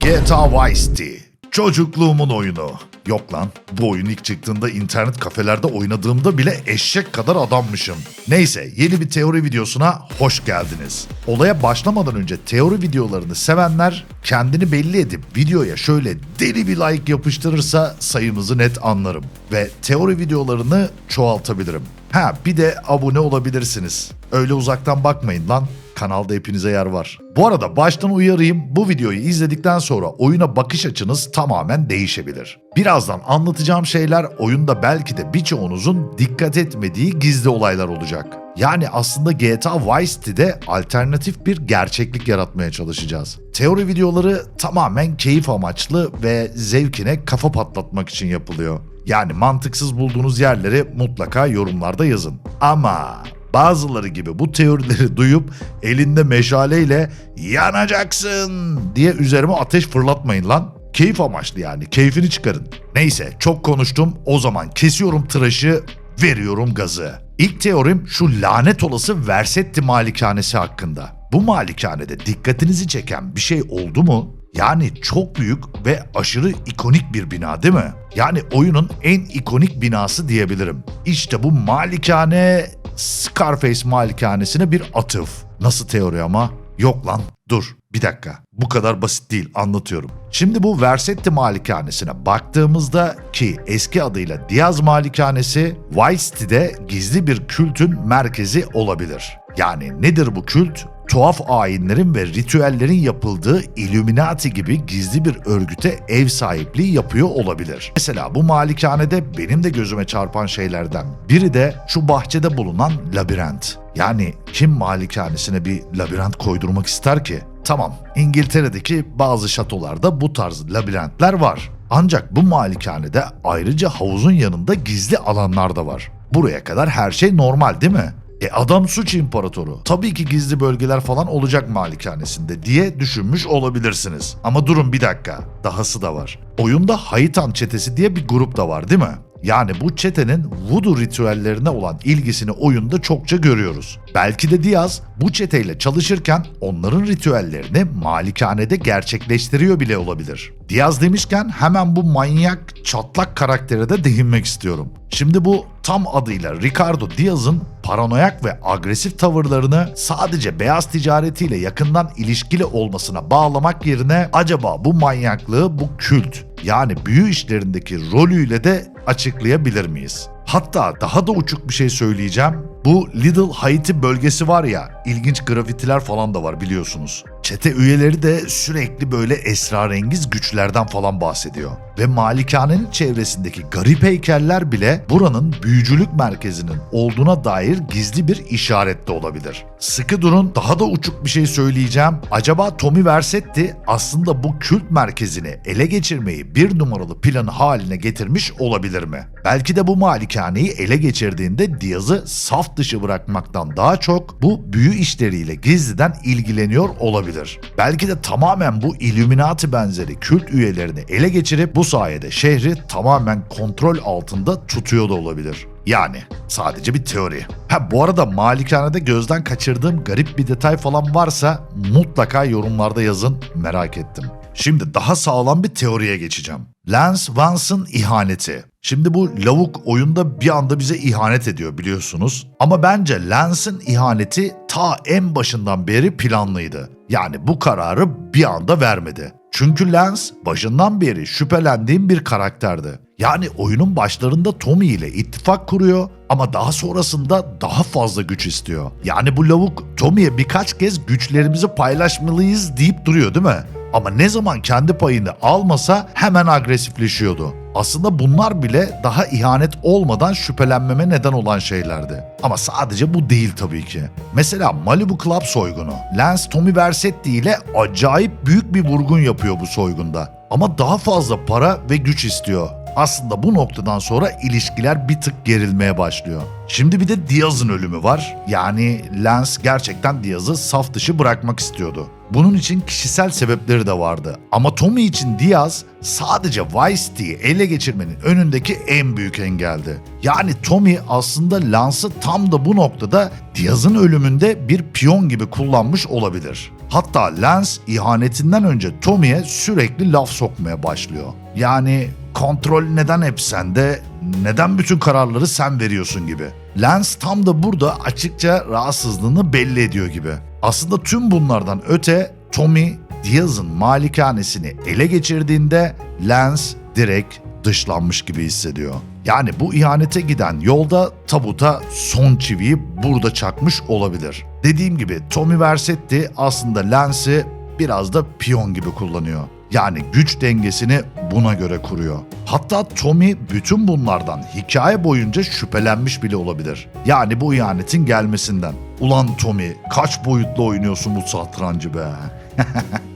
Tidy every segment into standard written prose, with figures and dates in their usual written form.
GTA Vice City. Çocukluğumun oyunu. Yok lan, bu oyun ilk çıktığında internet kafelerde oynadığımda bile eşek kadar adammışım. Neyse, yeni bir teori videosuna hoş geldiniz. Olaya başlamadan önce teori videolarını sevenler kendini belli edip videoya şöyle deli bir like yapıştırırsa sayımızı net anlarım. Ve teori videolarını çoğaltabilirim. Ha, bir de abone olabilirsiniz. Öyle uzaktan bakmayın lan. Kanalda hepinize yer var. Bu arada baştan uyarayım, bu videoyu izledikten sonra oyuna bakış açınız tamamen değişebilir. Birazdan anlatacağım şeyler oyunda belki de birçoğunuzun dikkat etmediği gizli olaylar olacak. Yani aslında GTA Vice City'de alternatif bir gerçeklik yaratmaya çalışacağız. Teori videoları tamamen keyif amaçlı ve zevkine kafa patlatmak için yapılıyor. Yani mantıksız bulduğunuz yerleri mutlaka yorumlarda yazın. Ama bazıları gibi bu teorileri duyup elinde meşaleyle yanacaksın diye üzerime ateş fırlatmayın lan. Keyif amaçlı yani, keyfini çıkarın. Neyse, çok konuştum, o zaman kesiyorum tıraşı, veriyorum gazı. İlk teorim şu lanet olası Vercetti malikanesi hakkında. Bu malikanede dikkatinizi çeken bir şey oldu mu? Yani çok büyük ve aşırı ikonik bir bina değil mi? Yani oyunun en ikonik binası diyebilirim. İşte bu malikane Scarface malikanesine bir atıf. Nasıl teori ama? Yok lan, dur bir dakika. Bu kadar basit değil, anlatıyorum. Şimdi bu Vercetti malikanesine baktığımızda, ki eski adıyla Diaz Malikanesi, Vice City'de gizli bir kültün merkezi olabilir. Yani nedir bu kült? Tuhaf ayinlerin ve ritüellerin yapıldığı Illuminati gibi gizli bir örgüte ev sahipliği yapıyor olabilir. Mesela bu malikanede benim de gözüme çarpan şeylerden biri de şu bahçede bulunan labirent. Yani kim malikanesine bir labirent koydurmak ister ki? Tamam, İngiltere'deki bazı şatolarda bu tarz labirentler var. Ancak bu malikanede ayrıca havuzun yanında gizli alanlar da var. Buraya kadar her şey normal değil mi? Adam suç imparatoru. Tabii ki gizli bölgeler falan olacak malikanesinde diye düşünmüş olabilirsiniz. Ama durun bir dakika. Dahası da var. Oyunda Hayitan çetesi diye bir grup da var değil mi? Yani bu çetenin voodoo ritüellerine olan ilgisini oyunda çokça görüyoruz. Belki de Diaz bu çeteyle çalışırken onların ritüellerini malikanede gerçekleştiriyor bile olabilir. Diaz demişken hemen bu manyak, çatlak karaktere de değinmek istiyorum. Şimdi bu tam adıyla Ricardo Diaz'ın paranoyak ve agresif tavırlarını sadece beyaz ticaretiyle yakından ilişkili olmasına bağlamak yerine acaba bu manyaklığı bu kült, yani büyü işlerindeki rolüyle de açıklayabilir miyiz? Hatta daha da uçuk bir şey söyleyeceğim. Bu Little Haiti bölgesi var ya, ilginç grafitiler falan da var biliyorsunuz. Çete üyeleri de sürekli böyle esrarengiz güçlerden falan bahsediyor. Ve malikanenin çevresindeki garip heykeller bile buranın büyücülük merkezinin olduğuna dair gizli bir işaret de olabilir. Sıkı durun, daha da uçuk bir şey söyleyeceğim. Acaba Tommy Vercetti aslında bu kült merkezini ele geçirmeyi bir numaralı planı haline getirmiş olabilir mi? Belki de bu malikaneyi ele geçirdiğinde Diaz'ı saf dışı bırakmaktan daha çok bu büyü işleriyle gizliden ilgileniyor olabilir. Belki de tamamen bu Illuminati benzeri kült üyelerini ele geçirip bu sayede şehri tamamen kontrol altında tutuyor da olabilir. Yani sadece bir teori. Bu arada malikanede gözden kaçırdığım garip bir detay falan varsa mutlaka yorumlarda yazın, merak ettim. Şimdi daha sağlam bir teoriye geçeceğim. Lance Vance'ın ihaneti. Şimdi bu lavuk oyunda bir anda bize ihanet ediyor biliyorsunuz. Ama bence Lance'ın ihaneti ta en başından beri planlıydı. Yani bu kararı bir anda vermedi. Çünkü Lance başından beri şüphelendiğim bir karakterdi. Yani oyunun başlarında Tommy ile ittifak kuruyor ama daha sonrasında daha fazla güç istiyor. Yani bu lavuk Tommy'ye birkaç kez güçlerimizi paylaşmalıyız deyip duruyor değil mi? Ama ne zaman kendi payını almasa hemen agresifleşiyordu. Aslında bunlar bile daha ihanet olmadan şüphelenmeme neden olan şeylerdi. Ama sadece bu değil tabii ki. Mesela Malibu Club soygunu. Lance Tommy Vercetti ile acayip büyük bir vurgun yapıyor bu soygunda. Ama daha fazla para ve güç istiyor. Aslında bu noktadan sonra ilişkiler bir tık gerilmeye başlıyor. Şimdi bir de Diaz'ın ölümü var. Yani Lance gerçekten Diaz'ı saf dışı bırakmak istiyordu. Bunun için kişisel sebepleri de vardı. Ama Tommy için Diaz sadece Vice City'yi ele geçirmenin önündeki en büyük engeldi. Yani Tommy aslında Lance'ı tam da bu noktada Diaz'ın ölümünde bir piyon gibi kullanmış olabilir. Hatta Lance ihanetinden önce Tommy'ye sürekli laf sokmaya başlıyor. Yani kontrol neden hep sende, neden bütün kararları sen veriyorsun gibi. Lance tam da burada açıkça rahatsızlığını belli ediyor gibi. Aslında tüm bunlardan öte Tommy Diaz'ın malikanesini ele geçirdiğinde Lance direkt dışlanmış gibi hissediyor. Yani bu ihanete giden yolda tabuta son çiviyi burada çakmış olabilir. Dediğim gibi Tommy Vercetti aslında Lance'i biraz da piyon gibi kullanıyor. Yani güç dengesini buna göre kuruyor. Hatta Tommy bütün bunlardan hikaye boyunca şüphelenmiş bile olabilir. Yani bu ihanetin gelmesinden. Ulan Tommy, kaç boyutlu oynuyorsun bu satrancı be.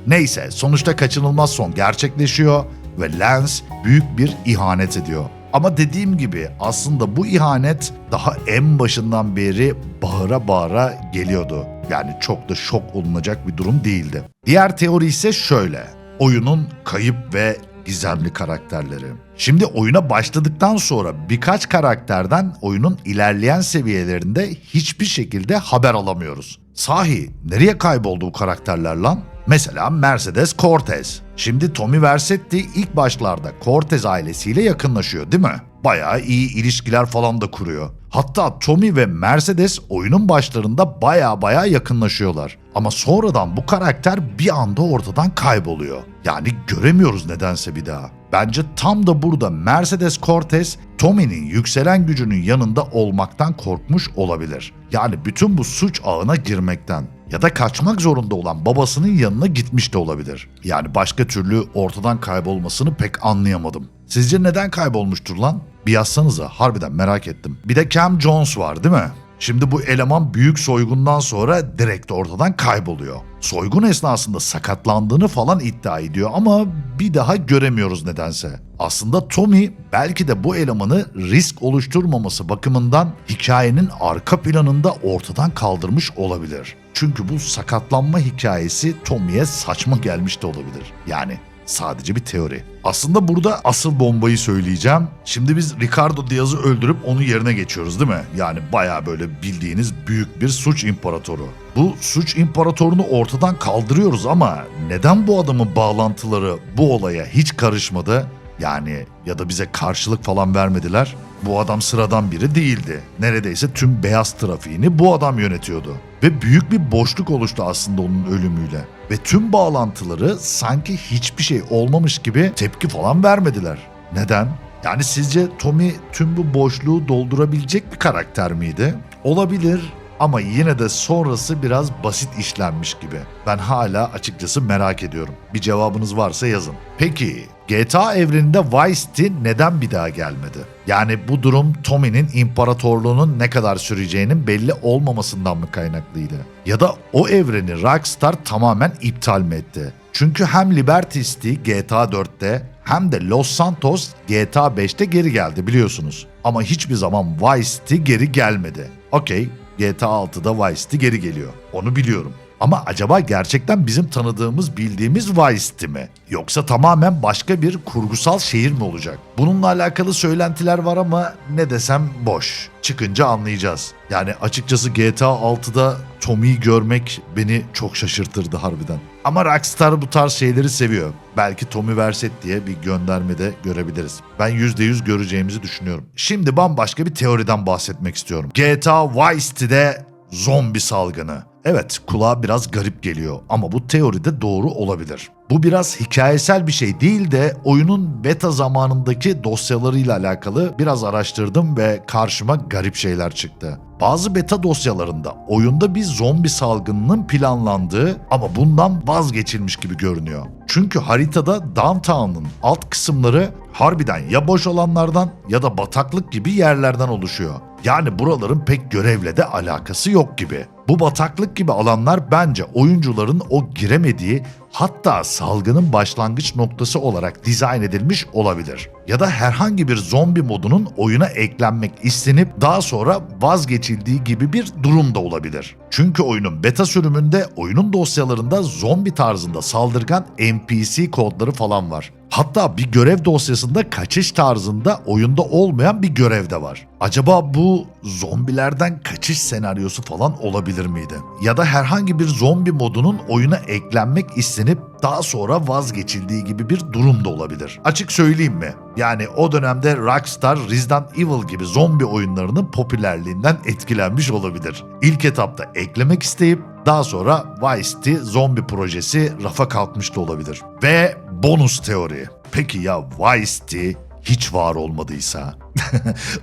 Neyse, sonuçta kaçınılmaz son gerçekleşiyor ve Lance büyük bir ihanet ediyor. Ama dediğim gibi aslında bu ihanet daha en başından beri bağıra bağıra geliyordu. Yani çok da şok olunacak bir durum değildi. Diğer teori ise şöyle: oyunun kayıp ve gizemli karakterleri. Şimdi oyuna başladıktan sonra birkaç karakterden oyunun ilerleyen seviyelerinde hiçbir şekilde haber alamıyoruz. Sahi nereye kayboldu bu karakterler lan? Mesela Mercedes Cortez. Şimdi Tommy Vercetti ilk başlarda Cortez ailesiyle yakınlaşıyor değil mi? Bayağı iyi ilişkiler falan da kuruyor. Hatta Tommy ve Mercedes oyunun başlarında bayağı yakınlaşıyorlar. Ama sonradan bu karakter bir anda ortadan kayboluyor. Yani göremiyoruz nedense bir daha. Bence tam da burada Mercedes Cortez, Tommy'nin yükselen gücünün yanında olmaktan korkmuş olabilir. Yani bütün bu suç ağına girmekten. Ya da kaçmak zorunda olan babasının yanına gitmiş de olabilir. Yani başka türlü ortadan kaybolmasını pek anlayamadım. Sizce neden kaybolmuştur lan? Bir yazsanıza, harbiden merak ettim. Bir de Cam Jones var değil mi? Şimdi bu eleman büyük soygundan sonra direkt ortadan kayboluyor. Soygun esnasında sakatlandığını falan iddia ediyor ama bir daha göremiyoruz nedense. Aslında Tommy belki de bu elemanı risk oluşturmaması bakımından hikayenin arka planında ortadan kaldırmış olabilir. Çünkü bu sakatlanma hikayesi Tommy'ye saçma gelmiş de olabilir. Yani sadece bir teori. Aslında burada asıl bombayı söyleyeceğim. Şimdi biz Ricardo Diaz'ı öldürüp onun yerine geçiyoruz değil mi? Yani bayağı böyle bildiğiniz büyük bir suç imparatoru. Bu suç imparatorunu ortadan kaldırıyoruz ama neden bu adamın bağlantıları bu olaya hiç karışmadı? Yani ya da bize karşılık falan vermediler. Bu adam sıradan biri değildi. Neredeyse tüm beyaz trafiğini bu adam yönetiyordu. Ve büyük bir boşluk oluştu aslında onun ölümüyle. Ve tüm bağlantıları sanki hiçbir şey olmamış gibi tepki falan vermediler. Neden? Yani sizce Tommy tüm bu boşluğu doldurabilecek bir karakter miydi? Olabilir. Ama yine de sonrası biraz basit işlenmiş gibi. Ben hala açıkçası merak ediyorum. Bir cevabınız varsa yazın. Peki GTA evreninde Vice City neden bir daha gelmedi? Yani bu durum Tommy'nin imparatorluğunun ne kadar süreceğinin belli olmamasından mı kaynaklıydı? Ya da o evreni Rockstar tamamen iptal mi etti? Çünkü hem Liberty City GTA 4'te hem de Los Santos GTA 5'te geri geldi biliyorsunuz. Ama hiçbir zaman Vice City geri gelmedi. Okey. GTA 6'da Vice City geri geliyor. Onu biliyorum. Ama acaba gerçekten bizim tanıdığımız, bildiğimiz Vice City mi? Yoksa tamamen başka bir kurgusal şehir mi olacak? Bununla alakalı söylentiler var ama ne desem boş. Çıkınca anlayacağız. Yani açıkçası GTA 6'da Tommy'yi görmek beni çok şaşırtırdı harbiden. Ama Rockstar bu tarz şeyleri seviyor. Belki Tommy Vercetti diye bir gönderme de görebiliriz. Ben %100 göreceğimizi düşünüyorum. Şimdi bambaşka bir teoriden bahsetmek istiyorum. GTA Vice City'de zombi salgını. Evet, kulağa biraz garip geliyor ama bu teoride doğru olabilir. Bu biraz hikayesel bir şey değil de oyunun beta zamanındaki dosyalarıyla alakalı biraz araştırdım ve karşıma garip şeyler çıktı. Bazı beta dosyalarında oyunda bir zombi salgınının planlandığı ama bundan vazgeçilmiş gibi görünüyor. Çünkü haritada Downtown'un alt kısımları harbiden ya boş alanlardan ya da bataklık gibi yerlerden oluşuyor. Yani buraların pek görevle de alakası yok gibi. Bu bataklık gibi alanlar bence oyuncuların o giremediği, hatta salgının başlangıç noktası olarak dizayn edilmiş olabilir. Ya da herhangi bir zombi modunun oyuna eklenmek istenip daha sonra vazgeçildiği gibi bir durum da olabilir. Çünkü oyunun beta sürümünde oyunun dosyalarında zombi tarzında saldırgan NPC kodları falan var. Hatta bir görev dosyasında kaçış tarzında oyunda olmayan bir görev de var. Acaba bu zombilerden kaçış senaryosu falan olabilir miydi? Ya da herhangi bir zombi modunun oyuna eklenmek istenip daha sonra vazgeçildiği gibi bir durum da olabilir. Açık söyleyeyim mi? Yani o dönemde Rockstar Resident Evil gibi zombi oyunlarının popülerliğinden etkilenmiş olabilir. İlk etapta eklemek isteyip daha sonra Vice City zombi projesi rafa kalkmış da olabilir. Ve bonus teori. Peki ya Vice City hiç var olmadıysa?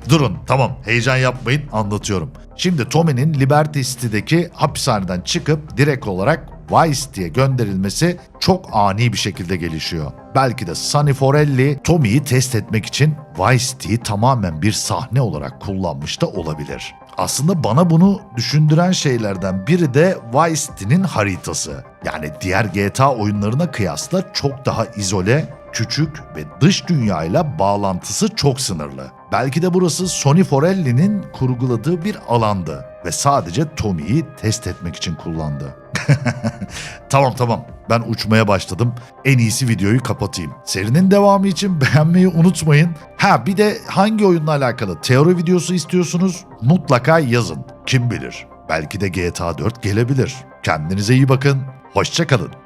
Durun, tamam, heyecan yapmayın, anlatıyorum. Şimdi Tommy'nin Liberty City'deki hapishaneden çıkıp direkt olarak Vice City'ye gönderilmesi çok ani bir şekilde gelişiyor. Belki de Sonny Forelli Tommy'yi test etmek için Vice City'yi tamamen bir sahne olarak kullanmış da olabilir. Aslında bana bunu düşündüren şeylerden biri de Vice City'nin haritası. Yani diğer GTA oyunlarına kıyasla çok daha izole, küçük ve dış dünyayla bağlantısı çok sınırlı. Belki de burası Sonny Forelli'nin kurguladığı bir alandı ve sadece Tommy'yi test etmek için kullandı. Tamam, ben uçmaya başladım. En iyisi videoyu kapatayım. Serinin devamı için beğenmeyi unutmayın. Bir de hangi oyunla alakalı teori videosu istiyorsunuz? Mutlaka yazın. Kim bilir? Belki de GTA 4 gelebilir. Kendinize iyi bakın. Hoşça kalın.